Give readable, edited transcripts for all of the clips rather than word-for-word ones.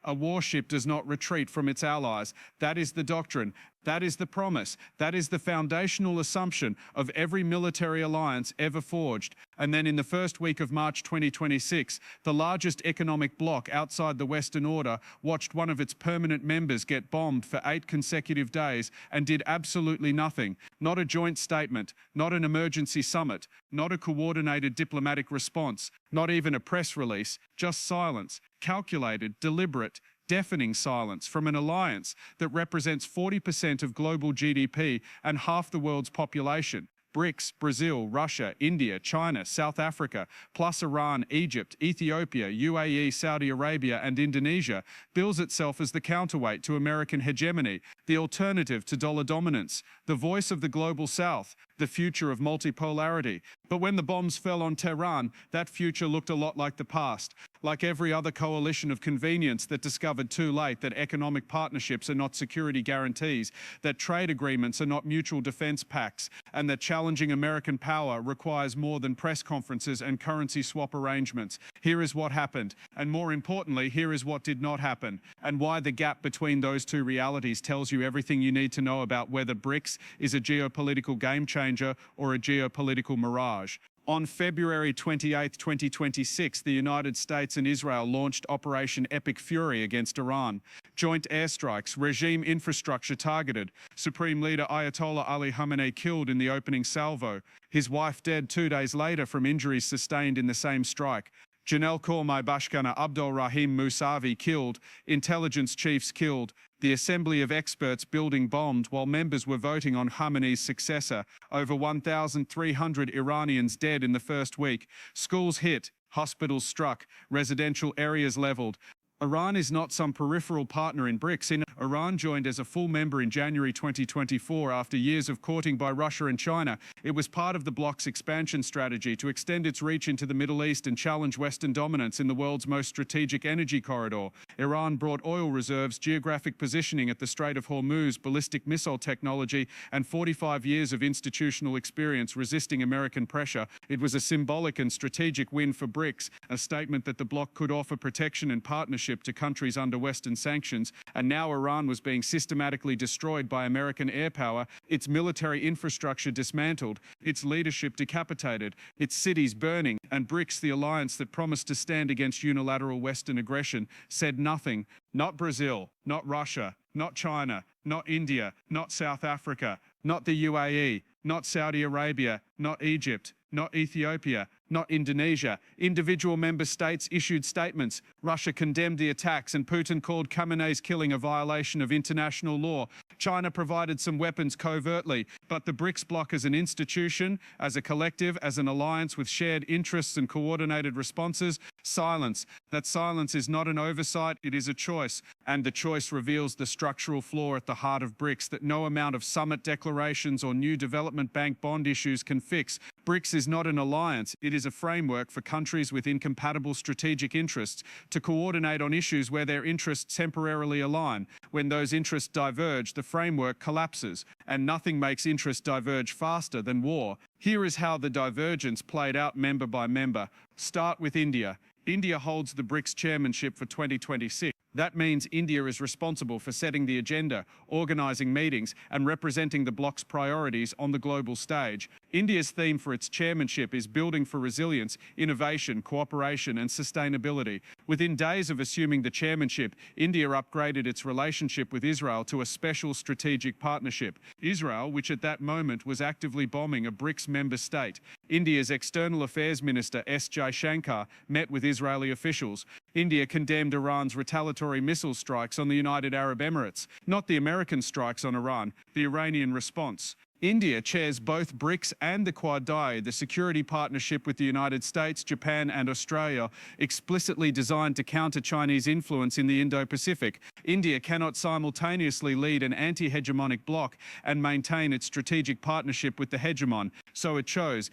A warship does not retreat from its allies. That is the doctrine. That is the promise. That is the foundational assumption of every military alliance ever forged. And then in the first week of March 2026, the largest economic bloc outside the Western order watched one of its permanent members get bombed for 8 consecutive days and did absolutely nothing. Not a joint statement, not an emergency summit, not a coordinated diplomatic response, not even a press release, just silence, calculated, deliberate, deafening silence from an alliance that represents 40% of global GDP and half the world's population. BRICS, Brazil, Russia, India, China, South Africa, plus Iran, Egypt, Ethiopia, UAE, Saudi Arabia, and Indonesia, bills itself as the counterweight to American hegemony, the alternative to dollar dominance, the voice of the global South, the future of multipolarity. But when the bombs fell on Tehran, that future looked a lot like the past. Like every other coalition of convenience that discovered too late that economic partnerships are not security guarantees, that trade agreements are not mutual defense pacts, and that challenging American power requires more than press conferences and currency swap arrangements. Here is what happened, and more importantly, here is what did not happen, and why the gap between those two realities tells you everything you need to know about whether BRICS is a geopolitical game changer or a geopolitical mirage. On February 28, 2026, the United States and Israel launched Operation Epic Fury against Iran. Joint airstrikes, regime infrastructure targeted, Supreme Leader Ayatollah Ali Khamenei killed in the opening salvo, his wife dead 2 days later from injuries sustained in the same strike. Janel Kormai Bashkana Abdul Rahim Mousavi killed, intelligence chiefs killed, the Assembly of Experts building bombed while members were voting on Khamenei's successor, over 1,300 Iranians dead in the first week, schools hit, hospitals struck, residential areas leveled. Iran is not some peripheral partner in BRICS. Iran joined as a full member in January 2024 after years of courting by Russia and China. It was part of the bloc's expansion strategy to extend its reach into the Middle East and challenge Western dominance in the world's most strategic energy corridor. Iran brought oil reserves, geographic positioning at the Strait of Hormuz, ballistic missile technology, and 45 years of institutional experience resisting American pressure. It was a symbolic and strategic win for BRICS, a statement that the bloc could offer protection and partnership to countries under Western sanctions, and now Iran was being systematically destroyed by American air power, its military infrastructure dismantled, its leadership decapitated, its cities burning, and BRICS, the alliance that promised to stand against unilateral Western aggression, said nothing. Not Brazil, not Russia, not China, not India, not South Africa, not the UAE, not Saudi Arabia, not Egypt, not Ethiopia, not Indonesia. Individual member states issued statements. Russia condemned the attacks and Putin called Khamenei's killing a violation of international law. China provided some weapons covertly, but the BRICS bloc as an institution, as a collective, as an alliance with shared interests and coordinated responses, silence. That silence is not an oversight, it is a choice. And the choice reveals the structural flaw at the heart of BRICS that no amount of summit declarations or new development bank bond issues can fix. BRICS is not an alliance, it is a framework for countries with incompatible strategic interests to coordinate on issues where their interests temporarily align. When those interests diverge, the framework collapses, and nothing makes interests diverge faster than war. Here is how the divergence played out member by member. Start with India. India holds the BRICS chairmanship for 2026. That means India is responsible for setting the agenda, organising meetings, and representing the bloc's priorities on the global stage. India's theme for its chairmanship is building for resilience, innovation, cooperation, and sustainability. Within days of assuming the chairmanship, India upgraded its relationship with Israel to a special strategic partnership. Israel, which at that moment was actively bombing a BRICS member state. India's External Affairs Minister S. Jaishankar met with Israeli officials. India condemned Iran's retaliatory missile strikes on the United Arab Emirates, not the American strikes on Iran, the Iranian response. India chairs both BRICS and the Quad, the security partnership with the United States, Japan and Australia, explicitly designed to counter Chinese influence in the Indo-Pacific. India cannot simultaneously lead an anti-hegemonic bloc and maintain its strategic partnership with the hegemon. So it chose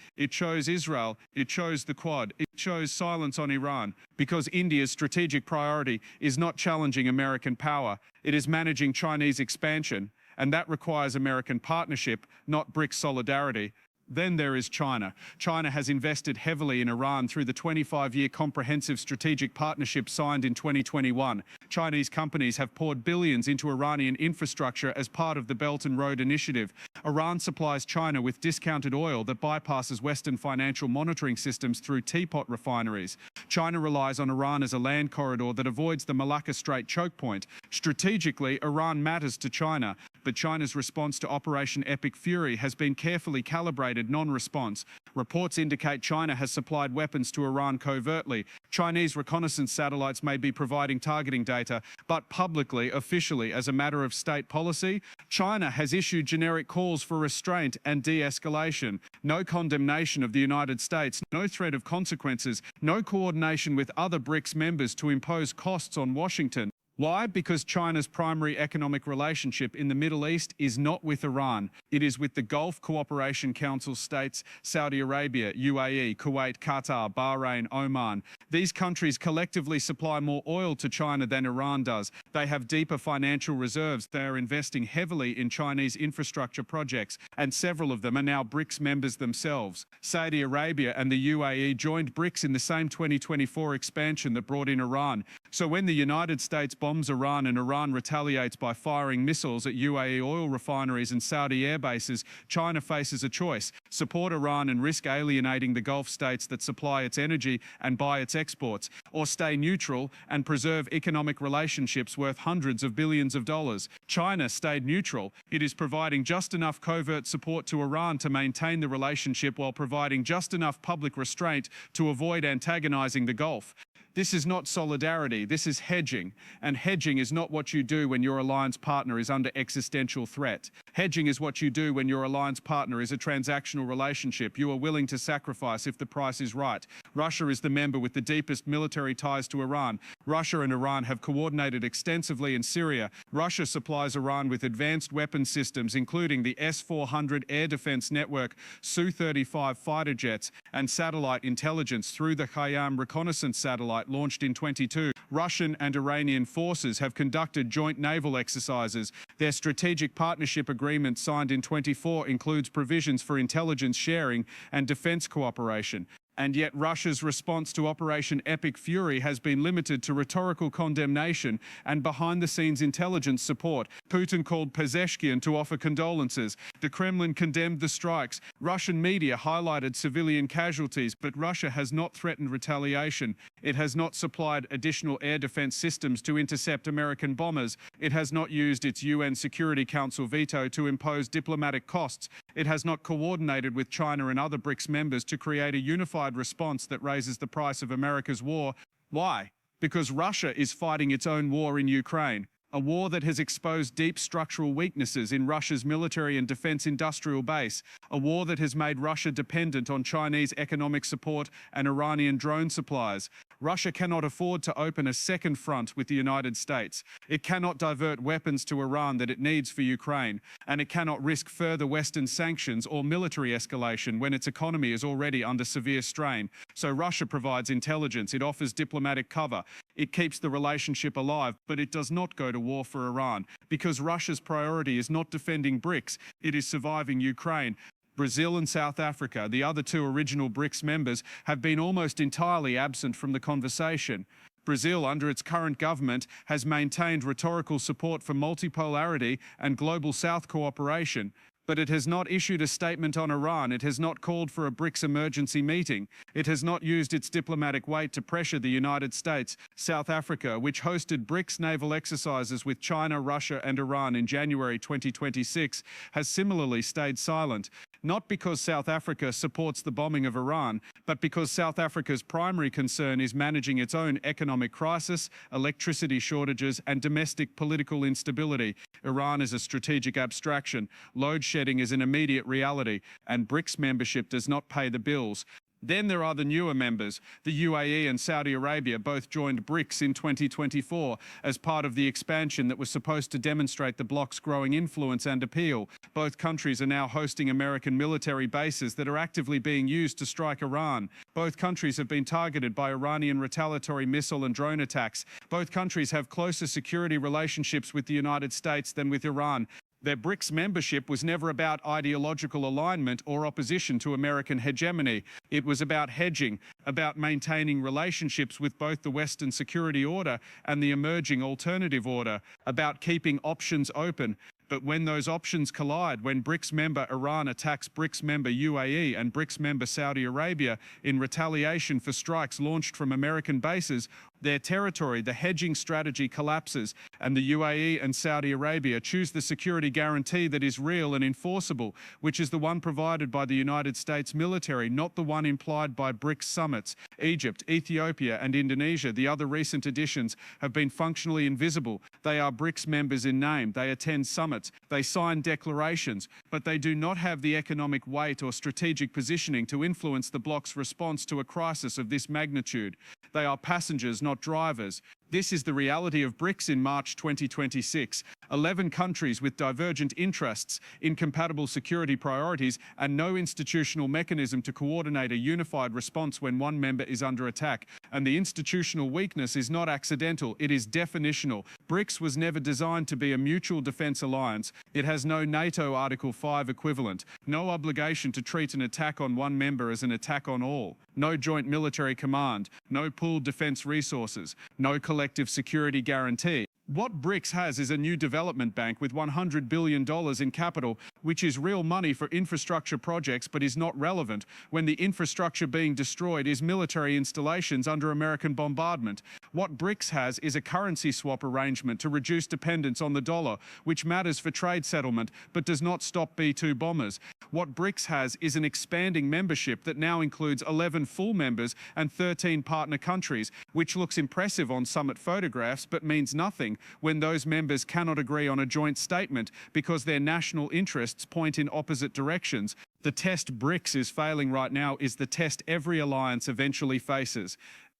Israel, it chose the Quad, it chose silence on Iran, because India's strategic priority is not challenging American power, it is managing Chinese expansion. And that requires American partnership, not BRICS solidarity. Then there is China. China has invested heavily in Iran through the 25-year comprehensive strategic partnership signed in 2021. Chinese companies have poured billions into Iranian infrastructure as part of the Belt and Road Initiative. Iran supplies China with discounted oil that bypasses Western financial monitoring systems through teapot refineries. China relies on Iran as a land corridor that avoids the Malacca Strait choke point. Strategically, Iran matters to China, but China's response to Operation Epic Fury has been carefully calibrated non-response. Reports indicate China has supplied weapons to Iran covertly. Chinese reconnaissance satellites may be providing targeting data, but publicly, officially, as a matter of state policy, China has issued generic calls for restraint and de-escalation. No condemnation of the United States, no threat of consequences, no coordination with other BRICS members to impose costs on Washington. Why? Because China's primary economic relationship in the Middle East is not with Iran. It is with the Gulf Cooperation Council states, Saudi Arabia, UAE, Kuwait, Qatar, Bahrain, Oman. These countries collectively supply more oil to China than Iran does. They have deeper financial reserves. They are investing heavily in Chinese infrastructure projects, and several of them are now BRICS members themselves. Saudi Arabia and the UAE joined BRICS in the same 2024 expansion that brought in Iran. So when the United States bombs Iran and Iran retaliates by firing missiles at UAE oil refineries and Saudi air bases, China faces a choice: support Iran and risk alienating the Gulf states that supply its energy and buy its exports, or stay neutral and preserve economic relationships worth hundreds of billions of dollars. China stayed neutral. It is providing just enough covert support to Iran to maintain the relationship while providing just enough public restraint to avoid antagonizing the Gulf. This is not solidarity, this is hedging. And hedging is not what you do when your alliance partner is under existential threat. Hedging is what you do when your alliance partner is a transactional relationship you are willing to sacrifice if the price is right. Russia is the member with the deepest military ties to Iran. Russia and Iran have coordinated extensively in Syria. Russia supplies Iran with advanced weapon systems, including the S-400 air defense network, Su-35 fighter jets, and satellite intelligence through the Khayyam reconnaissance satellite launched in 2022. Russian and Iranian forces have conducted joint naval exercises. Their strategic partnership agreement signed in 2024 includes provisions for intelligence sharing and defense cooperation. And yet Russia's response to Operation Epic Fury has been limited to rhetorical condemnation and behind-the-scenes intelligence support. Putin called Pezeshkian to offer condolences. The Kremlin condemned the strikes. Russian media highlighted civilian casualties, but Russia has not threatened retaliation. It has not supplied additional air defense systems to intercept American bombers. It has not used its UN Security Council veto to impose diplomatic costs. It has not coordinated with China and other BRICS members to create a unified response that raises the price of America's war. Why? Because Russia is fighting its own war in Ukraine, a war that has exposed deep structural weaknesses in Russia's military and defense industrial base, a war that has made Russia dependent on Chinese economic support and Iranian drone supplies. Russia cannot afford to open a second front with the United States. It cannot divert weapons to Iran that it needs for Ukraine, and it cannot risk further Western sanctions or military escalation when its economy is already under severe strain. So Russia provides intelligence, it offers diplomatic cover, it keeps the relationship alive, but it does not go to war for Iran, because Russia's priority is not defending BRICS, it is surviving Ukraine. Brazil and South Africa, the other two original BRICS members, have been almost entirely absent from the conversation. Brazil, under its current government, has maintained rhetorical support for multipolarity and global South cooperation. But it has not issued a statement on Iran. It has not called for a BRICS emergency meeting. It has not used its diplomatic weight to pressure the United States. South Africa, which hosted BRICS naval exercises with China, Russia and Iran in January 2026, has similarly stayed silent. Not because South Africa supports the bombing of Iran, but because South Africa's primary concern is managing its own economic crisis, electricity shortages and domestic political instability. Iran is a strategic abstraction. Load shedding is an immediate reality, and BRICS membership does not pay the bills. Then there are the newer members. The UAE and Saudi Arabia both joined BRICS in 2024 as part of the expansion that was supposed to demonstrate the bloc's growing influence and appeal. Both countries are now hosting American military bases that are actively being used to strike Iran. Both countries have been targeted by Iranian retaliatory missile and drone attacks. Both countries have closer security relationships with the United States than with Iran. Their BRICS membership was never about ideological alignment or opposition to American hegemony. It was about hedging, about maintaining relationships with both the Western security order and the emerging alternative order, about keeping options open. But when those options collide, when BRICS member Iran attacks BRICS member UAE and BRICS member Saudi Arabia in retaliation for strikes launched from American bases, their territory, the hedging strategy collapses, and the UAE and Saudi Arabia choose the security guarantee that is real and enforceable, which is the one provided by the United States military, not the one implied by BRICS summits. Egypt, Ethiopia, and Indonesia, the other recent additions, have been functionally invisible. They are BRICS members in name. They attend summits. They sign declarations, but they do not have the economic weight or strategic positioning to influence the bloc's response to a crisis of this magnitude. They are passengers, not drivers. This is the reality of BRICS in March 2026. 11 countries with divergent interests, incompatible security priorities, and no institutional mechanism to coordinate a unified response when one member is under attack. And the institutional weakness is not accidental, it is definitional. BRICS was never designed to be a mutual defense alliance. It has no NATO Article 5 equivalent, no obligation to treat an attack on one member as an attack on all, no joint military command, no pooled defense resources, no collective security guarantee. What BRICS has is a new development bank with $100 billion in capital, which is real money for infrastructure projects but is not relevant when the infrastructure being destroyed is military installations under American bombardment. What BRICS has is a currency swap arrangement to reduce dependence on the dollar, which matters for trade settlement but does not stop B-2 bombers. What BRICS has is an expanding membership that now includes 11 full members and 13 partner countries, which looks impressive on summit photographs but means nothing when those members cannot agree on a joint statement because their national interests point in opposite directions. The test BRICS is failing right now is the test every alliance eventually faces.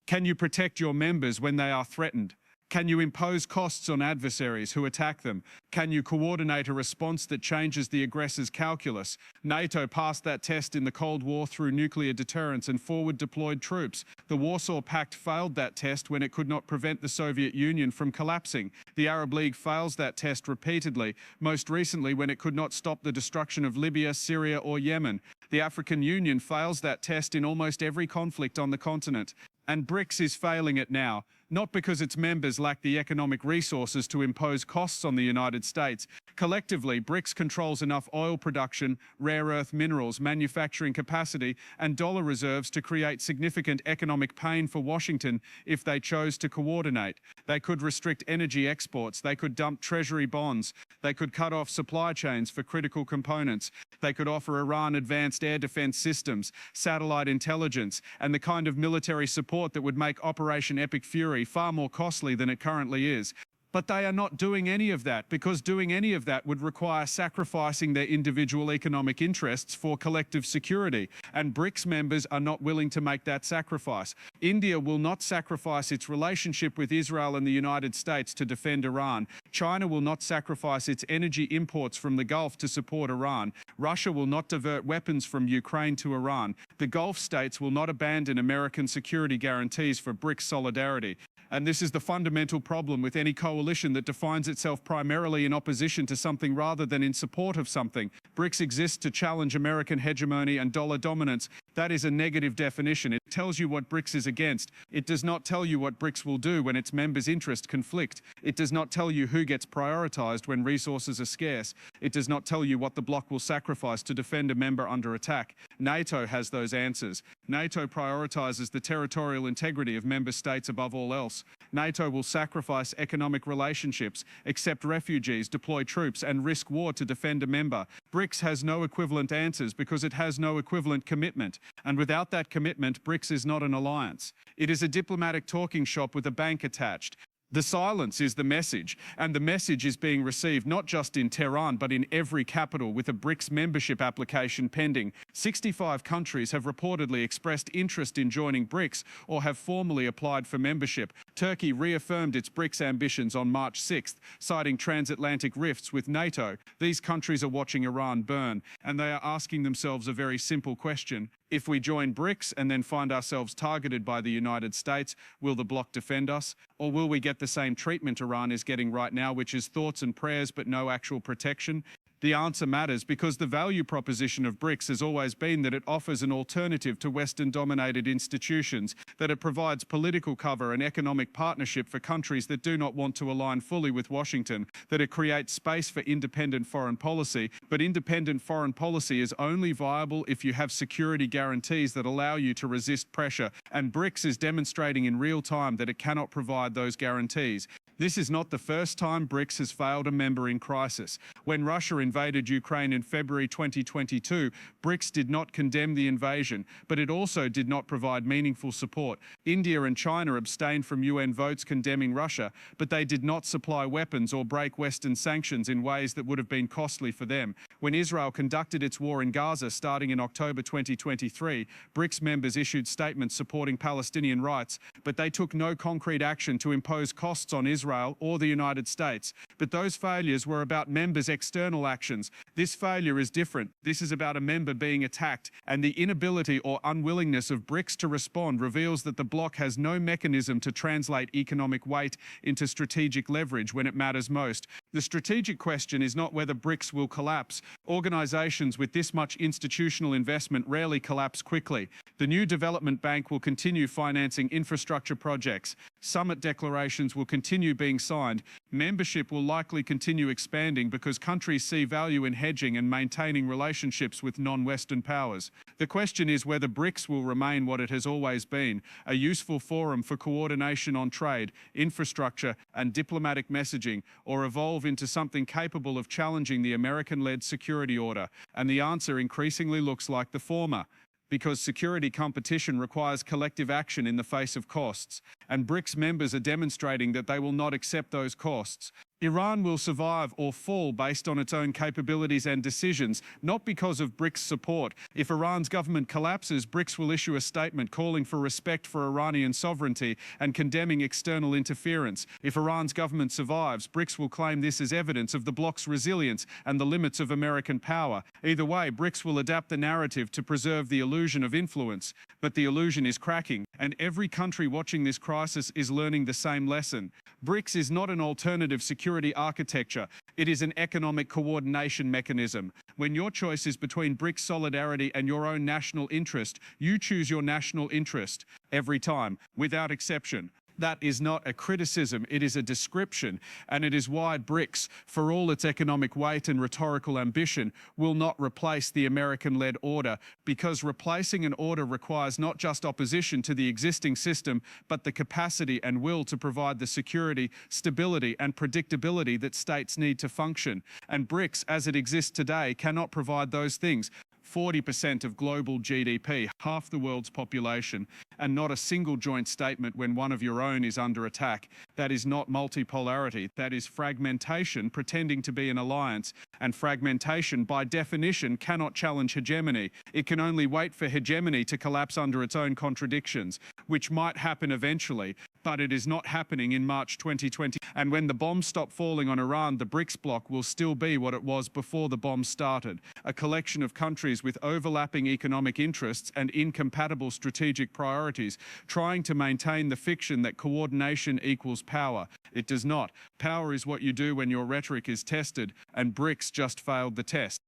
Can you protect your members when they are threatened? Can you impose costs on adversaries who attack them? Can you coordinate a response that changes the aggressor's calculus? NATO passed that test in the Cold War through nuclear deterrence and forward-deployed troops. The Warsaw Pact failed that test when it could not prevent the Soviet Union from collapsing. The Arab League fails that test repeatedly, most recently when it could not stop the destruction of Libya, Syria, or Yemen. The African Union fails that test in almost every conflict on the continent. And BRICS is failing it now, not because its members lack the economic resources to impose costs on the United States. Collectively, BRICS controls enough oil production, rare earth minerals, manufacturing capacity, and dollar reserves to create significant economic pain for Washington if they chose to coordinate. They could restrict energy exports, they could dump treasury bonds, they could cut off supply chains for critical components, they could offer Iran advanced air defense systems, satellite intelligence, and the kind of military support that would make Operation Epic Fury far more costly than it currently is. But they are not doing any of that because doing any of that would require sacrificing their individual economic interests for collective security. And BRICS members are not willing to make that sacrifice. India will not sacrifice its relationship with Israel and the United States to defend Iran. China will not sacrifice its energy imports from the Gulf to support Iran. Russia will not divert weapons from Ukraine to Iran. The Gulf states will not abandon American security guarantees for BRICS solidarity. And this is the fundamental problem with any coalition that defines itself primarily in opposition to something rather than in support of something. BRICS exists to challenge American hegemony and dollar dominance. That is a negative definition. It tells you what BRICS is against. It does not tell you what BRICS will do when its members' interests conflict. It does not tell you who gets prioritized when resources are scarce. It does not tell you what the bloc will sacrifice to defend a member under attack. NATO has those answers. NATO prioritizes the territorial integrity of member states above all else. NATO will sacrifice economic relationships, accept refugees, deploy troops, and risk war to defend a member. BRICS has no equivalent answers because it has no equivalent commitment. And without that commitment, BRICS is not an alliance. It is a diplomatic talking shop with a bank attached. The silence is the message, and the message is being received not just in Tehran but in every capital with a BRICS membership application pending. 65 countries have reportedly expressed interest in joining BRICS or have formally applied for membership. Turkey reaffirmed its BRICS ambitions on March 6th, citing transatlantic rifts with NATO. These countries are watching Iran burn, and they are asking themselves a very simple question. If we join BRICS and then find ourselves targeted by the United States, will the bloc defend us? Or will we get the same treatment Iran is getting right now, which is thoughts and prayers but no actual protection? The answer matters because the value proposition of BRICS has always been that it offers an alternative to Western-dominated institutions, that it provides political cover and economic partnership for countries that do not want to align fully with Washington, that it creates space for independent foreign policy, but independent foreign policy is only viable if you have security guarantees that allow you to resist pressure, and BRICS is demonstrating in real time that it cannot provide those guarantees. This is not the first time BRICS has failed a member in crisis. When Russia invaded Ukraine in February 2022, BRICS did not condemn the invasion, but it also did not provide meaningful support. India and China abstained from UN votes condemning Russia, but they did not supply weapons or break Western sanctions in ways that would have been costly for them. When Israel conducted its war in Gaza starting in October 2023, BRICS members issued statements supporting Palestinian rights, but they took no concrete action to impose costs on Israel or the United States. But those failures were about members' external actions. This failure is different. This is about a member being attacked, and the inability or unwillingness of BRICS to respond reveals that the bloc has no mechanism to translate economic weight into strategic leverage when it matters most. The strategic question is not whether BRICS will collapse. Organizations with this much institutional investment rarely collapse quickly. The new development bank will continue financing infrastructure projects. Summit declarations will continue being signed. Membership will likely continue expanding because countries see value in hedging and maintaining relationships with non-Western powers. The question is whether BRICS will remain what it has always been, a useful forum for coordination on trade, infrastructure, and diplomatic messaging, or evolve into something capable of challenging the American-led security order. And the answer increasingly looks like the former, because security competition requires collective action in the face of costs, and BRICS members are demonstrating that they will not accept those costs. Iran will survive or fall based on its own capabilities and decisions, not because of BRICS support. If Iran's government collapses, BRICS will issue a statement calling for respect for Iranian sovereignty and condemning external interference. If Iran's government survives, BRICS will claim this as evidence of the bloc's resilience and the limits of American power. Either way, BRICS will adapt the narrative to preserve the illusion of influence. But the illusion is cracking, and every country watching this crisis is learning the same lesson. BRICS is not an alternative security architecture. It is an economic coordination mechanism. When your choice is between BRICS solidarity and your own national interest, you choose your national interest every time, without exception. That is not a criticism, it is a description, and it is why BRICS, for all its economic weight and rhetorical ambition, will not replace the American-led order, because replacing an order requires not just opposition to the existing system, but the capacity and will to provide the security, stability, and predictability that states need to function. And BRICS, as it exists today, cannot provide those things. 40% of global GDP, half the world's population, and not a single joint statement when one of your own is under attack. That is not multipolarity, that is fragmentation pretending to be an alliance, and fragmentation by definition cannot challenge hegemony. It can only wait for hegemony to collapse under its own contradictions, which might happen eventually, but it is not happening in March 2020. And when the bombs stop falling on Iran, the BRICS bloc will still be what it was before the bombs started, a collection of countries with overlapping economic interests and incompatible strategic priorities, trying to maintain the fiction that coordination equals power. It does not. Power is what you do when your rhetoric is tested, and BRICS just failed the test.